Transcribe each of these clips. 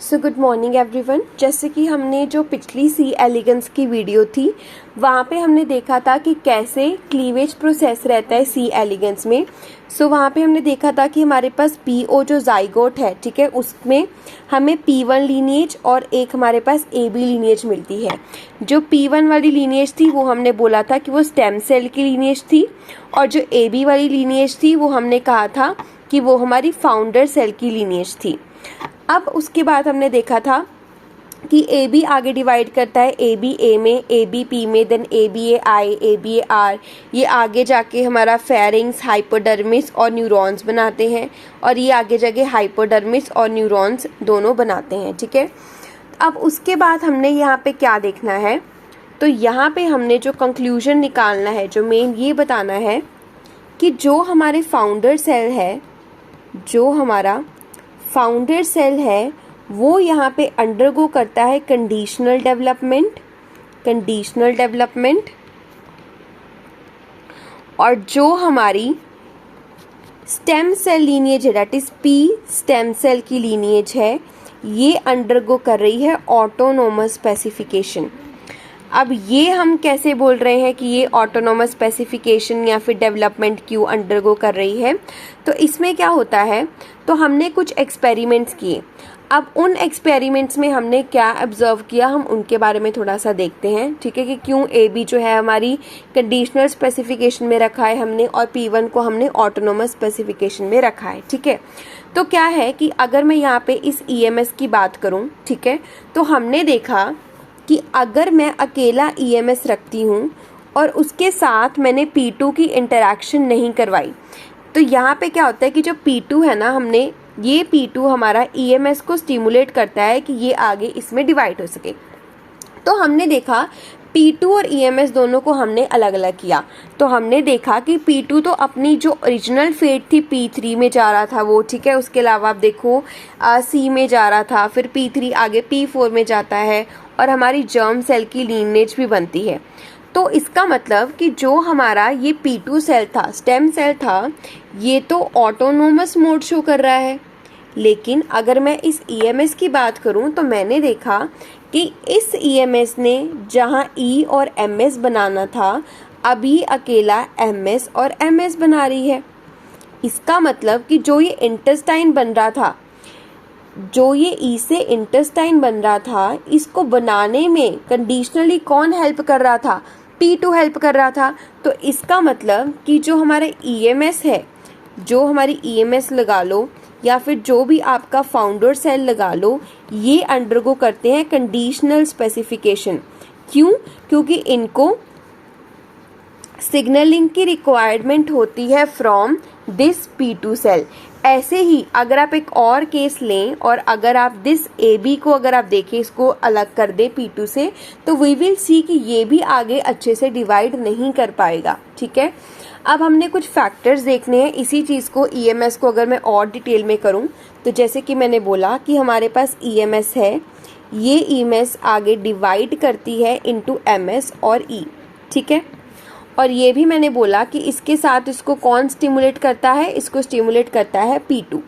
So good morning everyone. जैसे कि हमने जो पिछली सी एलिगेंस की वीडियो थी वहाँ पे हमने देखा था कि कैसे क्लीवेज प्रोसेस रहता है सी एलिगेंस में। सो वहाँ पे हमने देखा था कि हमारे पास पीओ जो जाइगोट है, ठीक है, उसमें हमें P1 लीनिएज और एक हमारे पास AB लीनिएज मिलती है। जो P1 वाली लीनिएज थी वो हमने बोला था कि वो स्टेम सेल की लीनिएज थी, और जो AB वाली लीनिएज थी वो हमने कहा था कि वो हमारी फाउंडर सेल की लीनिएज थी। अब उसके बाद हमने देखा था कि ए बी आगे डिवाइड करता है, ए बी ए में, ए बी पी में, then A B A I, A B A R, ये आगे जाके हमारा फेरिंग्स, हाइपोडर्मिस और न्यूरॉन्स बनाते हैं, और ये आगे जाके हाइपोडर्मिस और न्यूरॉन्स दोनों बनाते हैं, ठीक है। अब उसके बाद हमने यहाँ पे क्या देखना है, तो यहाँ पे हमने जो कंक्लूजन निकालना है, जो मेन ये बताना है कि जो हमारे फाउंडर सेल है, जो हमारा फाउंडर सेल है वो यहाँ पे अंडरगो करता है कंडीशनल डेवलपमेंट, और जो हमारी स्टेम सेल लीनिएज है, that is P stem cell की लीनिएज है, ये अंडरगो कर रही है ऑटोनोमस स्पेसिफिकेशन। अब ये हम कैसे बोल रहे हैं कि ये ऑटोनोमस स्पेसिफिकेशन या फिर डेवलपमेंट क्यों अंडरगो कर रही है, तो इसमें क्या होता है, तो हमने कुछ एक्सपेरिमेंट्स किए। अब उन एक्सपेरिमेंट्स में हमने क्या ऑब्जर्व किया, हम उनके बारे में थोड़ा सा देखते हैं, ठीक है, कि क्यों ए बी जो है हमारी कंडीशनल स्पेसिफिकेशन में रखा है हमने, और P1 को हमने ऑटोनोमस स्पेसिफिकेशन में रखा है, ठीक है। तो क्या है कि अगर मैं यहाँ पे इस EMS की बात करूँ, ठीक है, तो हमने देखा कि अगर मैं अकेला EMS रखती हूँ और उसके साथ मैंने P2 की इंटरैक्शन नहीं करवाई, तो यहाँ पे क्या होता है कि जो P2 है ना, हमने ये P2 हमारा EMS को स्टिमुलेट करता है कि ये आगे इसमें डिवाइड हो सके। तो हमने देखा P2 और EMS दोनों को हमने अलग अलग किया, तो हमने देखा कि P2 तो अपनी जो ओरिजिनल फेट थी P3 में जा रहा था वो, ठीक है, उसके अलावा आप देखो C में जा रहा था, फिर P3 आगे P4 में जाता है, और हमारी जर्म सेल की लीनेज भी बनती है। तो इसका मतलब कि जो हमारा ये P2 सेल था, स्टेम सेल था, ये तो ऑटोनोमस मोड शो कर रहा है। लेकिन अगर मैं इस EMS की बात करूं तो मैंने देखा कि इस EMS ने जहां E और MS बनाना था, अभी अकेला MS और MS बना रही है। इसका मतलब कि जो ये इंटेस्टाइन बन रहा था, जो ये ई से इंटेस्टाइन बन रहा था, इसको बनाने में कंडीशनली कौन हेल्प कर रहा था, P2 हेल्प कर रहा था। तो इसका मतलब कि जो हमारा EMS है, जो हमारी EMS लगा लो या फिर जो भी आपका फाउंडर सेल लगा लो, ये अंडरगो करते हैं कंडीशनल स्पेसिफिकेशन। क्यों? क्योंकि इनको सिग्नलिंग की रिक्वायरमेंट होती है फ्रॉम दिस P2 सेल। ऐसे ही अगर आप एक और केस लें और अगर आप दिस AB को अगर आप देखें, इसको अलग कर दे P2 से, तो वी विल सी कि ये भी आगे अच्छे से डिवाइड नहीं कर पाएगा, ठीक है। अब हमने कुछ फैक्टर्स देखने हैं इसी चीज़ को, EMS को अगर मैं और डिटेल में करूं, तो जैसे कि मैंने बोला कि हमारे पास EMS है, ये EMS आगे डिवाइड करती है इनटू MS और E, ठीक है। और ये भी मैंने बोला कि इसके साथ इसको कौन स्टिमुलेट करता है, इसको स्टिमुलेट करता है P2।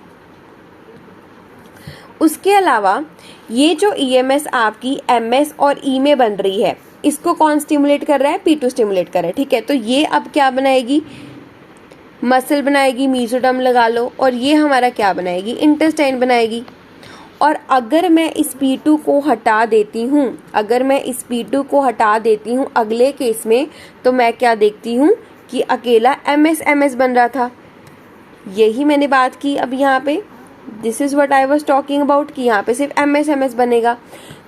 उसके अलावा ये जो EMS आपकी MS और E में बन रही है, इसको कौन स्टिमुलेट कर रहा है, P2 स्टिमुलेट कर रहा है, ठीक है। तो ये अब क्या बनाएगी, मसल बनाएगी, मीजोडर्म लगा लो, और ये हमारा क्या बनाएगी, इंटेस्टाइन बनाएगी। और अगर मैं इस P2 को हटा देती हूँ, अगर मैं इस P2 को हटा देती हूँ अगले केस में, तो मैं क्या देखती हूँ कि अकेला MS बन रहा था। यही मैंने बात की अब यहाँ पे, this is what I was talking about, कि यहाँ पे सिर्फ MS बनेगा।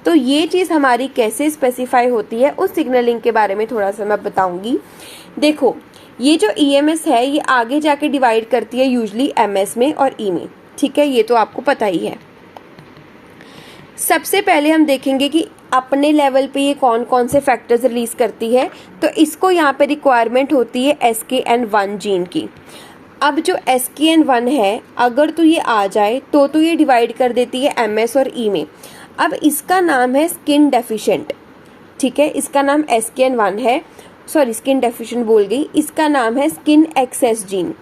तो ये चीज़ हमारी कैसे स्पेसिफाई होती है, उस सिग्नलिंग के बारे में थोड़ा सा मैं बताऊँगी। देखो, ये जो EMS है ये आगे जाके डिवाइड करती है यूजली MS में और E में, ठीक है, ये तो आपको पता ही है। सबसे पहले हम देखेंगे कि अपने लेवल पे ये कौन कौन से फैक्टर्स रिलीज करती है। तो इसको यहाँ पे रिक्वायरमेंट होती है SKN1 जीन की। अब जो SKN1 है, अगर तो ये आ जाए तो ये डिवाइड कर देती है MS और E में। अब इसका नाम है स्किन डेफिशिएंट, ठीक है, इसका नाम SKN1 है, सॉरी स्किन डेफिशिएंट बोल गई, इसका नाम है स्किन एक्सेस जीन।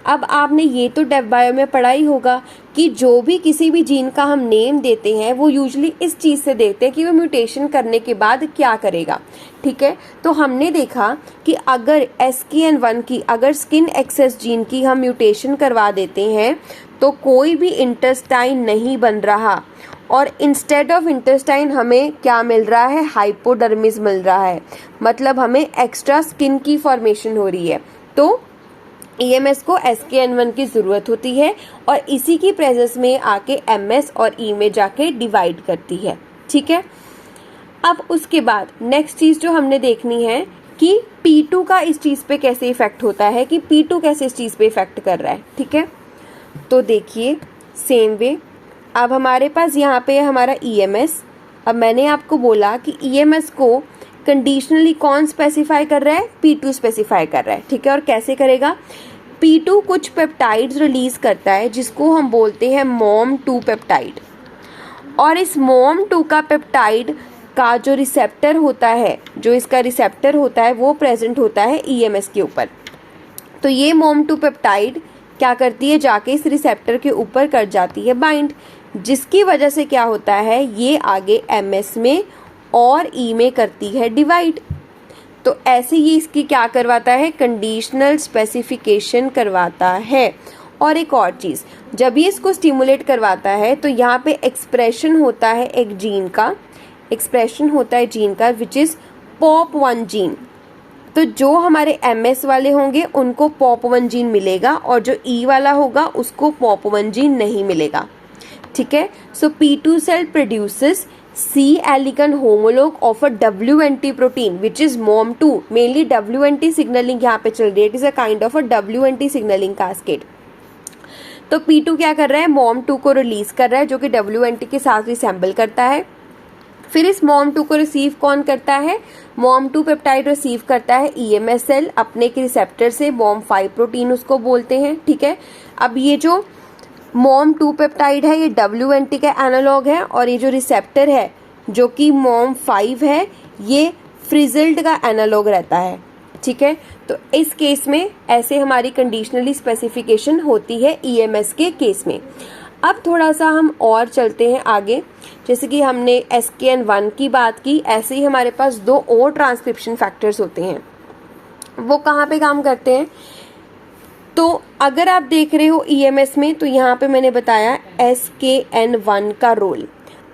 अब आपने ये तो डेव बायो में पढ़ा ही होगा कि जो भी किसी भी जीन का हम नेम देते हैं वो यूजुअली इस चीज़ से देते हैं कि वो म्यूटेशन करने के बाद क्या करेगा। ठीक है, तो हमने देखा कि अगर SKN1 की अगर स्किन एक्सेस जीन की हम म्यूटेशन करवा देते हैं तो कोई भी इंटेस्टाइन नहीं बन रहा, और इंस्टेड ऑफ इंटेस्टाइन हमें क्या मिल रहा है, हाइपोडर्मिस मिल रहा है, मतलब हमें एक्स्ट्रा स्किन की फॉर्मेशन हो रही है। तो EMS को SKN1 की ज़रूरत होती है और इसी की प्रेजेंस में आके MS और E में जाके डिवाइड करती है। ठीक है, अब उसके बाद नेक्स्ट चीज़ जो हमने देखनी है कि P2 का इस चीज़ पे कैसे इफेक्ट होता है, कि P2 कैसे इस चीज़ पे इफेक्ट कर रहा है। ठीक है, तो देखिए सेम वे अब हमारे पास यहाँ पे हमारा EMS। अब मैंने आपको बोला कि EMS को कंडीशनली कौन स्पेसिफाई कर रहा है, P2 स्पेसिफाई कर रहा है। ठीक है, और कैसे करेगा, P2 कुछ पेप्टाइड्स रिलीज करता है जिसको हम बोलते हैं MOM2 पेप्टाइड, और इस MOM2 का पेप्टाइड का जो रिसेप्टर होता है, जो इसका रिसेप्टर होता है वो प्रेजेंट होता है EMS के ऊपर। तो ये MOM2 पेप्टाइड क्या करती है, जाके इस रिसेप्टर के ऊपर कर जाती है बाइंड, जिसकी वजह से क्या होता है, ये आगे MS में और E में करती है डिवाइड। तो ऐसे ही इसकी क्या करवाता है, कंडीशनल स्पेसिफिकेशन करवाता है। और एक और चीज़, जब ये इसको स्टिमुलेट करवाता है तो यहाँ पे एक्सप्रेशन होता है एक जीन का, एक्सप्रेशन होता है जीन का विच इज़ POP1 जीन। तो जो हमारे MS वाले होंगे उनको POP1 जीन मिलेगा और जो E वाला होगा उसको POP1 जीन नहीं मिलेगा। ठीक है, so P2 cell produces C elegans homologue of a WNT protein which is MOM2, mainly WNT signaling यहाँ पे चल रही है, it is a kind of a WNT signaling cascade। तो P2 क्या कर रहा है, MOM2 को रिलीज कर रहा है जो कि WNT के साथ रिसेंबल करता है। फिर इस MOM2 को रिसीव कौन करता है, MOM2 पेप्टाइड रिसीव करता है EMS सेल अपने के रिसेप्टर से, MOM5 प्रोटीन उसको बोलते हैं। ठीक है, अब ये जो MOM2 पेप्टाइड है ये WNT का एनालॉग है, और ये जो रिसेप्टर है जो कि MOM5 है ये फ्रिजल्ड का एनालॉग रहता है। ठीक है, तो इस केस में ऐसे हमारी कंडीशनली स्पेसिफिकेशन होती है EMS के केस में। अब थोड़ा सा हम और चलते हैं आगे, जैसे कि हमने SKN1 की बात की, ऐसे ही हमारे पास दो और ट्रांसक्रिप्शन फैक्टर्स होते हैं। वो कहाँ पे काम करते हैं, तो अगर आप देख रहे हो EMS में, तो यहाँ पे मैंने बताया SKN1 का रोल।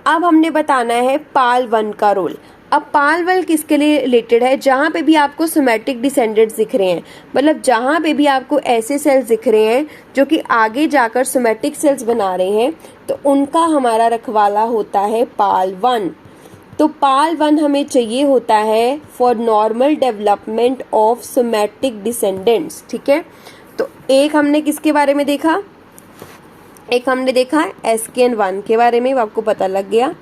अब हमने बताना है PAL1 का रोल। अब PAL1 किसके लिए रिलेटेड है, जहाँ पे भी आपको सोमैटिक डिसेंडेंट्स दिख रहे हैं, मतलब जहाँ पे भी आपको ऐसे सेल्स दिख रहे हैं जो कि आगे जाकर सोमैटिक सेल्स बना रहे हैं, तो उनका हमारा रखवाला होता है PAL1। तो PAL1 हमें चाहिए होता है for normal development of somatic descendants. ठीक है, तो एक हमने किसके बारे में देखा, एक हमने देखा SKN1 के बारे में, वो आपको पता लग गया।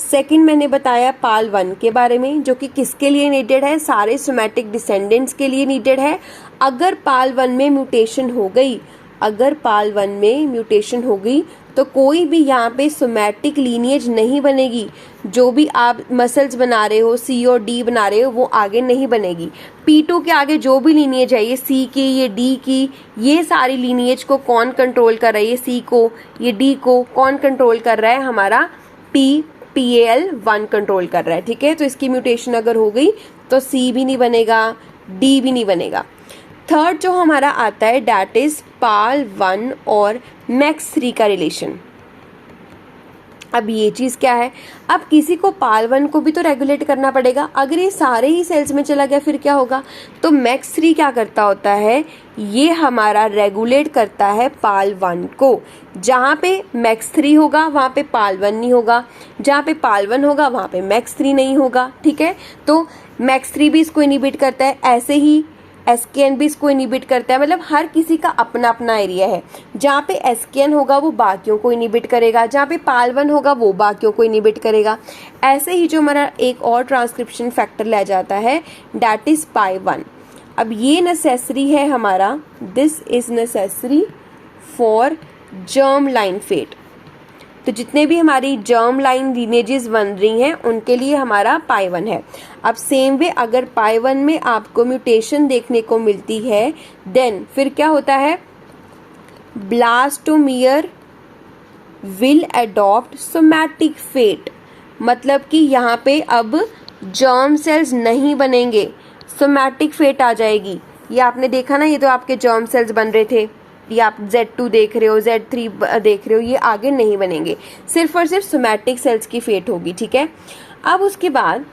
सेकंड मैंने बताया PAL1 के बारे में, जो कि किसके लिए नीडेड है, सारे सोमैटिक डिसेंडेंट्स के लिए नीडेड है। अगर PAL1 में म्यूटेशन हो गई, अगर PAL1 में म्यूटेशन हो गई तो कोई भी यहाँ पे सोमैटिक लीनिएज नहीं बनेगी। जो भी आप मसल्स बना रहे हो, C और D बना रहे हो, वो आगे नहीं बनेगी। P2 के आगे जो भी लीनिएज है, ये C की, ये D की, ये सारी लीनिएज को कौन कंट्रोल कर रहा है, ये C को, ये D को कौन कंट्रोल कर रहा है, हमारा PAL1 कंट्रोल कर रहा है। ठीक है, तो इसकी म्यूटेशन अगर हो गई तो C भी नहीं बनेगा, D भी नहीं बनेगा। थर्ड जो हमारा आता है डैट इज PAL1 और MEX3 का रिलेशन। अब ये चीज़ क्या है, अब किसी को PAL1 को भी तो रेगुलेट करना पड़ेगा। अगर ये सारे ही सेल्स में चला गया फिर क्या होगा, तो MEX3 क्या करता होता है, ये हमारा रेगुलेट करता है PAL1 को। जहाँ पे MEX3 होगा वहाँ पे PAL1 नहीं होगा, जहाँ पे PAL1 होगा वहाँ पे MEX3 नहीं होगा। ठीक है, तो MEX3 भी इसको इनिबिट करता है, ऐसे ही SKN भी इसको इनिबिट करता है। मतलब हर किसी का अपना अपना एरिया है। जहाँ पे SKN होगा वो बाकियों को इनिबिट करेगा, जहाँ पे PAL1 होगा वो बाकियों को इनिबिट करेगा। ऐसे ही जो हमारा एक और ट्रांसक्रिप्शन फैक्टर ले जाता है डैट इज PAI1। अब ये नेसेसरी है हमारा, this is necessary for germ line fate. तो जितने भी हमारी जर्म लाइन लीनेजेस बन रही हैं उनके लिए हमारा PAI1 है। अब सेम वे अगर PAI1 में आपको म्यूटेशन देखने को मिलती है देन फिर क्या होता है, blastomere will adopt somatic fate, मतलब कि यहाँ पे अब जर्म सेल्स नहीं बनेंगे, सोमैटिक फेट आ जाएगी। ये आपने देखा ना, ये तो आपके जर्म सेल्स बन रहे थे, ये आप Z2 देख रहे हो, Z3 देख रहे हो, ये आगे नहीं बनेंगे, सिर्फ और सिर्फ सोमैटिक सेल्स की फेट होगी, ठीक है। अब उसके बाद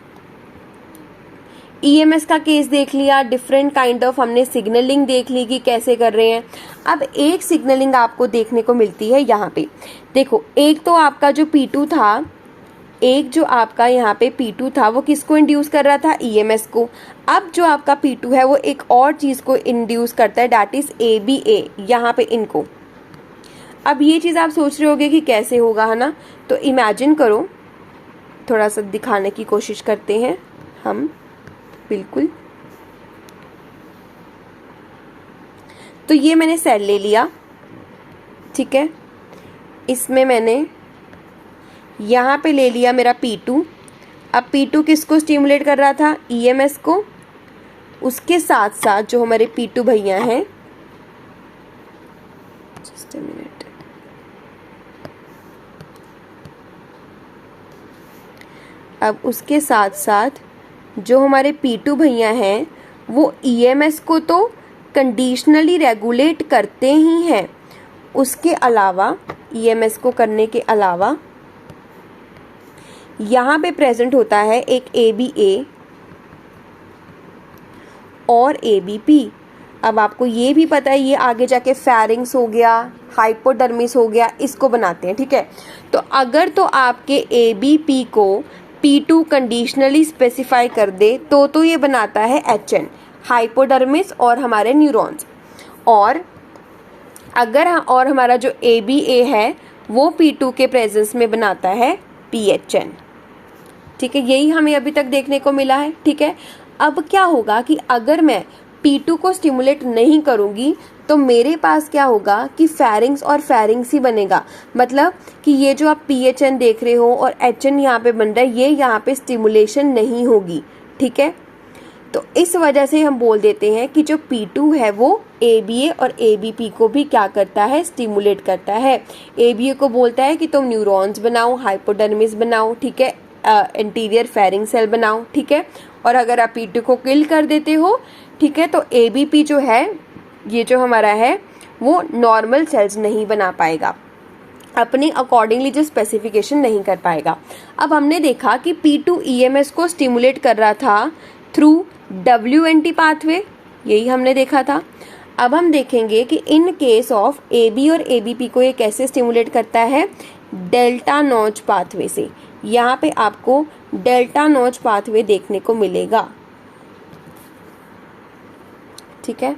EMS का केस देख लिया, डिफरेंट काइंड ऑफ हमने सिग्नलिंग देख ली कि कैसे कर रहे हैं। अब एक सिग्नलिंग आपको देखने को मिलती है यहाँ पे, देखो एक तो आपका जो P2 था, एक जो आपका यहाँ पे P2 था वो किसको इंड्यूस कर रहा था, EMS को। अब जो आपका P2 है वो एक और चीज़ को इंड्यूस करता है, डैट इज ABA, यहाँ पे इनको। अब ये चीज़ आप सोच रहे होगे कि कैसे होगा, है ना, तो इमेजिन करो, थोड़ा सा दिखाने की कोशिश करते हैं हम, बिल्कुल। तो ये मैंने सेल ले लिया, ठीक है, इसमें मैंने यहाँ पे ले लिया मेरा P2। अब P2 किसको स्टिमुलेट कर रहा था, EMS को। उसके साथ साथ जो हमारे P2 भैया हैं, जस्ट अ मिनट, अब उसके साथ साथ जो हमारे P2 भैया हैं वो EMS को तो कंडीशनली रेगुलेट करते ही हैं, उसके अलावा EMS को करने के अलावा यहाँ पे प्रेजेंट होता है एक ABA और ABP। अब आपको ये भी पता है ये आगे जाके फेरिंग्स हो गया, हाइपोडर्मिस हो गया, इसको बनाते हैं, ठीक है। तो अगर तो आपके ABP को P2 कंडीशनली स्पेसिफाई कर दे तो ये बनाता है HN, हाइपोडर्मिस और हमारे न्यूरॉन्स। और अगर और हमारा जो ABA है वो P2 के प्रेजेंस में बनाता है PHN, ठीक है। यही हमें अभी तक देखने को मिला है, ठीक है। अब क्या होगा कि अगर मैं P2 को स्टिमुलेट नहीं करूँगी तो मेरे पास क्या होगा कि फेरिंग्स और फेरिंग्स ही बनेगा, मतलब कि ये जो आप PHN देख रहे हो और HN यहाँ पे बन रहा है, ये यहाँ पे स्टिमुलेशन नहीं होगी, ठीक है। तो इस वजह से हम बोल देते हैं कि जो P2 है वो ABA और ABP को भी क्या करता है, स्टिमुलेट करता है। ABA को बोलता है कि तुम न्यूरॉन्स बनाओ, हाइपोडर्मिस बनाओ, ठीक है, इंटीरियर फेरिंग सेल बनाओ, ठीक है। और अगर आप P2 को किल कर देते हो, ठीक है, तो ABP जो है, ये जो हमारा है वो नॉर्मल सेल्स नहीं बना पाएगा, अपने अकॉर्डिंगली जो स्पेसिफिकेशन नहीं कर पाएगा। अब हमने देखा कि P2 EMS को स्टिमुलेट कर रहा था थ्रू WNT पाथवे, यही हमने देखा था। अब हम देखेंगे कि इन केस ऑफ AB और ABP को ये कैसे स्टिमुलेट करता है, डेल्टा नॉच पाथवे से। यहाँ पे आपको डेल्टा नॉच पाथवे देखने को मिलेगा, ठीक है।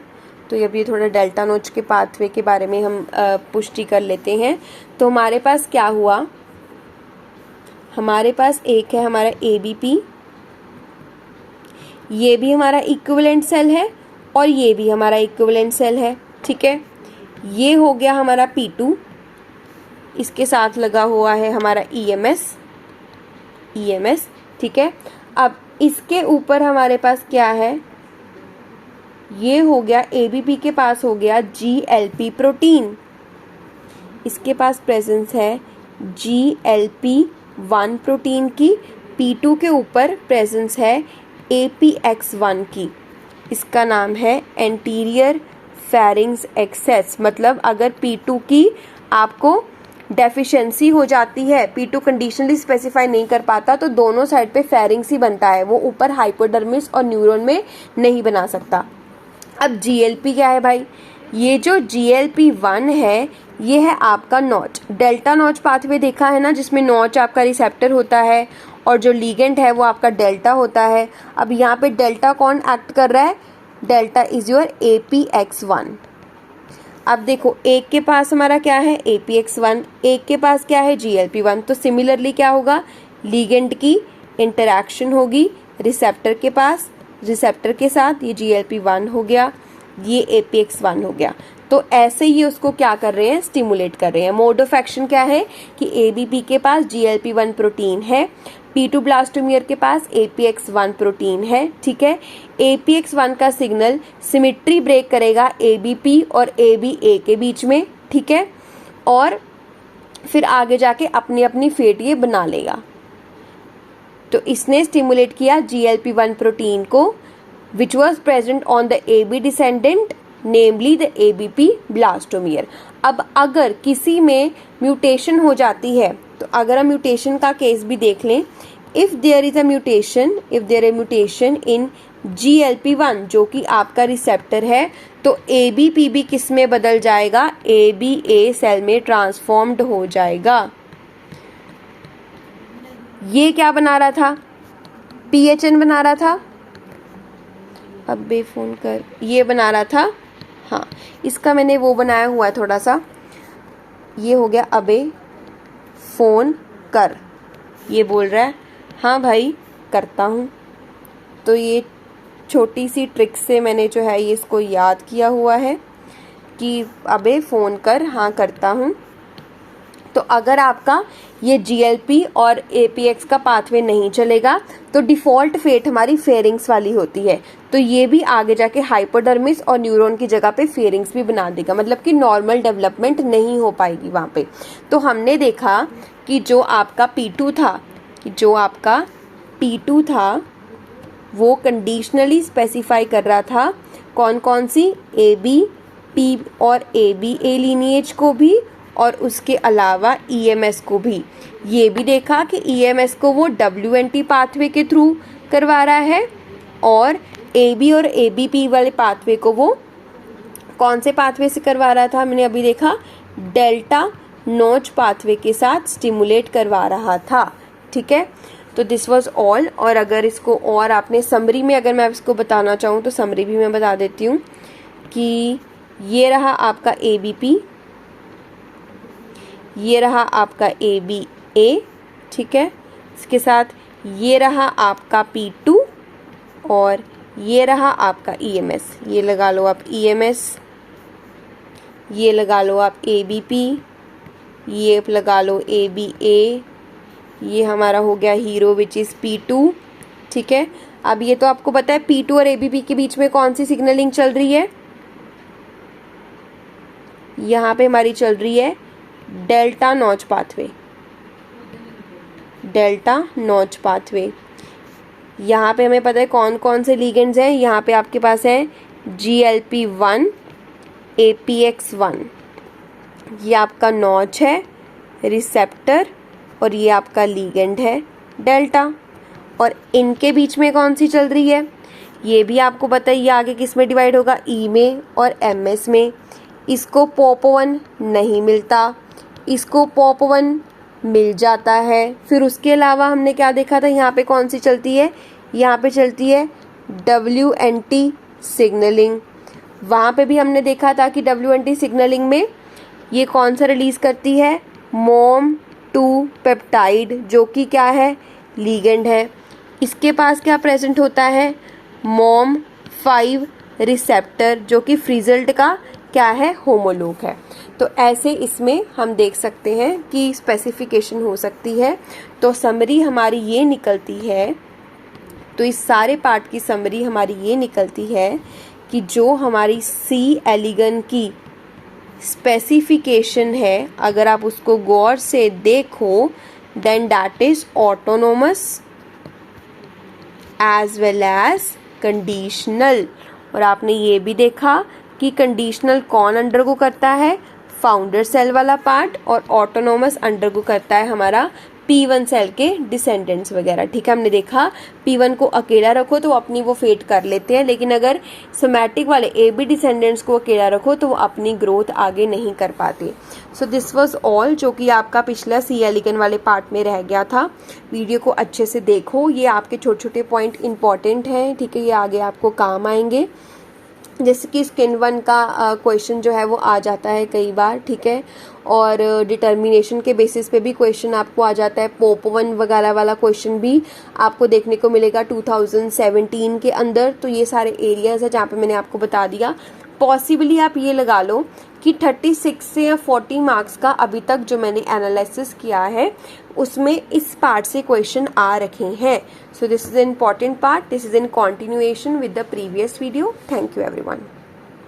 तो अब ये थोड़ा डेल्टा नॉच के पाथवे के बारे में हम पुष्टि कर लेते हैं। तो हमारे पास क्या हुआ, हमारे पास एक है हमारा ABP, ये भी हमारा इक्विवेलेंट सेल है और ये भी हमारा इक्विवेलेंट सेल है, ठीक है। ये हो गया हमारा P2, इसके साथ लगा हुआ है हमारा EMS, ठीक है। अब इसके ऊपर हमारे पास क्या है, ये हो गया ABP के पास हो गया GLP प्रोटीन, इसके पास प्रेजेंस है GLP-1 प्रोटीन की, P2 के ऊपर प्रेजेंस है APX1 की, इसका नाम है एंटीरियर फेरिंग्स एक्सेस। मतलब अगर P2 की आपको डेफिशिएंसी हो जाती है, P2 कंडीशनली स्पेसिफाई नहीं कर पाता, तो दोनों साइड पे फेरिंग्स ही बनता है, वो ऊपर हाइपोडर्मिस और न्यूरॉन में नहीं बना सकता। अब GLP क्या है भाई, ये जो GLP-1 है ये है आपका नॉच, डेल्टा नॉच पाथवे देखा है ना, जिसमें नॉच आपका रिसेप्टर होता है और जो लीगेंड है वो आपका डेल्टा होता है। अब यहाँ पे डेल्टा कौन एक्ट कर रहा है, डेल्टा इज योर APX1। अब देखो एक के पास हमारा क्या है APX1, एक के पास क्या है GLP-1, तो सिमिलरली क्या होगा, लीगेंड की इंटरैक्शन होगी रिसेप्टर के पास, रिसेप्टर के साथ ये GLP-1 हो गया, ये APX1 हो गया। तो ऐसे ही उसको क्या कर रहे हैं, स्टिमुलेट कर रहे हैं। मोड ऑफ एक्शन क्या है कि ABP के पास GLP-1 प्रोटीन है, P2 ब्लास्टोमियर के पास APX1 प्रोटीन है, ठीक है। APX1 का सिग्नल सिमिट्री ब्रेक करेगा ABP और ABA के बीच में, ठीक है, और फिर आगे जाके अपनी अपनी फैट ये बना लेगा। तो इसने स्टिमुलेट किया GLP-1 प्रोटीन को which was present on the AB descendant namely the ABP blastomere. अब अगर किसी में म्यूटेशन हो जाती है, तो अगर हम म्यूटेशन का केस भी देख लें, if there is a mutation, if there a mutation in GLP-1 जो कि आपका रिसेप्टर है, तो ABPB किस में बदल जाएगा, ABA सेल में ट्रांसफॉर्म्ड हो जाएगा। ये क्या बना रहा था, PHN बना रहा था, अबे फोन कर, ये बना रहा था, हाँ इसका मैंने वो बनाया हुआ है थोड़ा सा, ये हो गया अबे फोन कर, ये बोल रहा है हाँ भाई करता हूँ। तो ये छोटी सी ट्रिक से मैंने जो है ये इसको याद किया हुआ है कि अबे फ़ोन कर, हाँ करता हूँ। तो अगर आपका ये GLP और APX का पाथवे नहीं चलेगा तो डिफ़ॉल्ट फेट हमारी फेरिंग्स वाली होती है, तो ये भी आगे जाके हाइपोडर्मिस और न्यूरॉन की जगह पे फेरिंग्स भी बना देगा, मतलब कि नॉर्मल डेवलपमेंट नहीं हो पाएगी वहाँ पे। तो हमने देखा कि जो आपका P2 था वो कंडीशनली स्पेसिफाई कर रहा था कौन कौन सी, AB, P और ABA लीनिएज को भी और उसके अलावा EMS को भी। ये भी देखा कि EMS को वो WNT पाथवे के थ्रू करवा रहा है और AB और ABP वाले पाथवे को वो कौन से पाथवे से करवा रहा था, मैंने अभी देखा डेल्टा नॉच पाथवे के साथ स्टिमुलेट करवा रहा था। ठीक है, तो दिस वाज ऑल। और अगर इसको और आपने समरी में अगर मैं इसको बताना चाहूँ तो समरी भी मैं बता देती हूँ कि ये रहा आपका ABP, ये रहा आपका ABA, ठीक है, इसके साथ ये रहा आपका P2 और ये रहा आपका EMS। ये लगा लो आप EMS, ये लगा लो आप ABP, ये लगा लो ABA, ये हमारा हो गया हीरो विच इज़ P2। ठीक है, अब ये तो आपको पता है P2 और ABP के बीच में कौन सी सिग्नलिंग चल रही है, यहाँ पे हमारी चल रही है delta notch pathway, delta notch pathway. यहाँ पे हमें पता है कौन कौन से लिगेंड्स हैं, यहाँ पे आपके पास है GLP-1, APX1, ये आपका नॉच है रिसेप्टर और ये आपका लिगेंड है डेल्टा। और इनके बीच में कौन सी चल रही है, ये भी आपको पता है, ये आगे किस में डिवाइड होगा, E में और MS में। इसको POP1 नहीं मिलता, इसको POP1 मिल जाता है। फिर उसके अलावा हमने क्या देखा था, यहाँ पे कौन सी चलती है, यहाँ पे चलती है WNT सिग्नलिंग। वहाँ पे भी हमने देखा था कि WNT सिग्नलिंग में ये कौन सा रिलीज़ करती है, MOM2 पेप्टाइड, जो कि क्या है, लीगेंड है। इसके पास क्या प्रेजेंट होता है, MOM5 रिसेप्टर, जो कि फ्रीजल्ट का क्या है, होमोलोग है। तो ऐसे इसमें हम देख सकते हैं कि स्पेसिफिकेशन हो सकती है। तो समरी हमारी ये निकलती है, तो इस सारे पार्ट की समरी हमारी ये निकलती है कि जो हमारी C एलिगन की स्पेसिफिकेशन है, अगर आप उसको गौर से देखो, then that is autonomous as well as conditional. और आपने ये भी देखा कि कंडीशनल कौन अंडरगो करता है, फाउंडर सेल वाला पार्ट, और ऑटोनोमस अंडरगो करता है हमारा P1 सेल के डिसेंडेंट्स वगैरह। ठीक है, हमने देखा P1 को अकेला रखो तो वो अपनी वो फेट कर लेते हैं, लेकिन अगर सोमैटिक वाले AB डिसेंडेंट्स को अकेला रखो तो वो अपनी ग्रोथ आगे नहीं कर पाते। सो दिस वाज ऑल, जो कि आपका पिछला C एलिगन वाले पार्ट में रह गया था। वीडियो को अच्छे से देखो, ये आपके छोटे छोटे पॉइंट इंपॉर्टेंट हैं। ठीक है, ये आगे आपको काम आएंगे। जैसे कि स्किन 1 का क्वेश्चन जो है वो आ जाता है कई बार। ठीक है, और डिटर्मिनेशन के बेसिस पे भी क्वेश्चन आपको आ जाता है। POP1 वगैरह वाला क्वेश्चन भी आपको देखने को मिलेगा 2017 के अंदर। तो ये सारे एरियाज़ है जहाँ पे मैंने आपको बता दिया। पॉसिबली आप ये लगा लो कि 36 से या 40 मार्क्स का अभी तक जो मैंने एनालिसिस किया है उसमें इस पार्ट से क्वेश्चन आ रखे हैं। So this is an important part. This is in continuation with the previous video. Thank you everyone.